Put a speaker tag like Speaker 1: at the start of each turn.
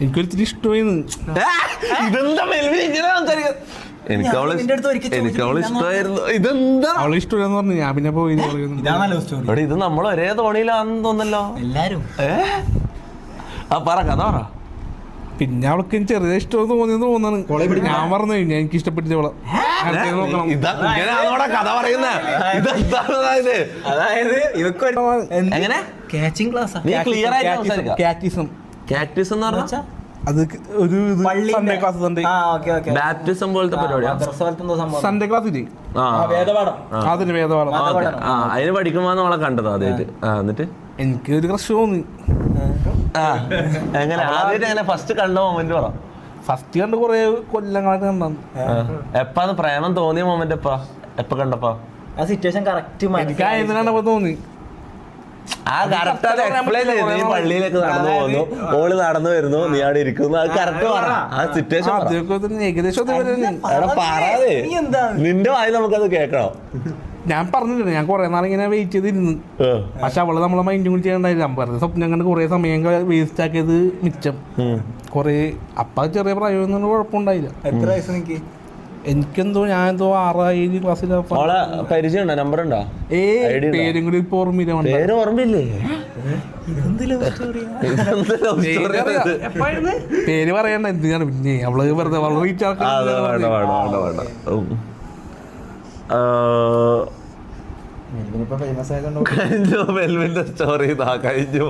Speaker 1: എനിക്കൊരിത്തിരി ഇഷ്ടമായിരുന്നു.
Speaker 2: ഇതെന്താ എനിക്ക് അവളെ ഇഷ്ടമായിരുന്നു. ഇതെന്താ
Speaker 1: അവളെ ഇഷ്ടമാന്ന് പറഞ്ഞു. ഞാൻ പിന്നെ പോയി
Speaker 2: ഇത് നമ്മൾ ഒരേ തോണിയിലാണെന്ന് തോന്നല്ലോ എല്ലാരും. പറ കഥ പറ.
Speaker 1: പിന്നെ അവൾക്ക് ചെറിയ ഇഷ്ടം തോന്നിയെന്ന് തോന്നാണ്. ഞാൻ പറഞ്ഞു കഴിഞ്ഞാൽ എനിക്ക് ഇഷ്ടപ്പെട്ടിട്ട് അവളെ
Speaker 2: ഇതാണോടെ കഥ പറയുന്നത്.
Speaker 3: അതായത്
Speaker 2: എങ്ങനെ
Speaker 3: കാച്ചിങ് ക്ലാസ്
Speaker 2: ക്ലിയർ ആയിട്ട്
Speaker 1: കാറ്റിസം.
Speaker 2: കാറ്റിസം എന്ന് പറഞ്ഞാൽ
Speaker 1: അത് ഒരു സൺഡേ ക്ലാസ്.
Speaker 2: ബാപ്റ്റിസം പോലത്തെ പരിപാടിയാ.
Speaker 1: സൺഡേ ക്ലാസ് ഇല്ലേ, അതിന് വേദപാഠം.
Speaker 2: അതിന് പഠിക്കുമ്പോ നമ്മളെ കണ്ടത് ആദ്യമായിട്ട്. എന്നിട്ട്
Speaker 1: എനിക്ക് ഒരു ക്രഷ് തോന്നി.
Speaker 2: എങ്ങനെ ആദ്യമായിട്ട് എങ്ങനെ ഫസ്റ്റ് കണ്ട മൊമെന്റ് പറ.
Speaker 1: ഫസ്റ്റ് കണ്ട് കൊറേ കൊല്ലങ്ങളായിട്ട് കണ്ടാണ്.
Speaker 2: എപ്പാന്ന് പ്രേമം തോന്നിയ മൊമെന്റ് എപ്പ കണ്ടപ്പാ?
Speaker 3: ആ സിറ്റുവേഷൻ കറക്റ്റ്
Speaker 1: എനിക്ക് ആയതിനാണ് തോന്നി.
Speaker 2: ആ കറക്റ്റ് അത് എക്സ്പ്ലെയിൻ ചെയ്തു. നീ പള്ളിയിലേക്ക് നടന്നു പോകുന്നു, ഓള് നടന്നു വരുന്നു, നീ അവിടെ ഇരിക്കുന്നു. അത് കറക്റ്റ് പറ. ആ സിറ്റുവേഷൻ
Speaker 1: ഏകദേശം
Speaker 2: പറയാതെ നിന്റെ വായി നമുക്കത് കേൾക്കണോ?
Speaker 1: ഞാൻ പറഞ്ഞില്ല, ഞാൻ കുറെ നാൾ ഇങ്ങനെ വെയിറ്റ് ചെയ്തിരുന്നു. പക്ഷെ അവള് നമ്മളെ മൈൻഡും കൂടി ചെയ്യണ്ടായില്ല. വെറുതെ സ്വപ്നം കണ്ട് കുറെ സമയം വേസ്റ്റ് ആക്കിയത് മിച്ചം. കൊറേ അപ്പ ചെറിയ പ്രായം കുഴപ്പമുണ്ടായില്ല.
Speaker 3: എത്ര വയസ്സ് എനിക്ക്?
Speaker 1: എനിക്കെന്തോ ഞാൻ എന്തോ 6-7 ക്ലാസ്സിലാ.
Speaker 2: പരിചയമുണ്ടോ? നമ്പർ ഉണ്ടോ?
Speaker 1: പേരും കൂടി ഇപ്പൊ ഓർമ്മയില്ല.
Speaker 2: പേര് ഓർമ്മയില്ലേ?
Speaker 1: പേര് പറയണ്ട, എന്തിനാണ് പിന്നെ അവള് വെറുതെ വളരെ റീച്ച്
Speaker 2: സ്റ്റോറി കഴിഞ്ഞു.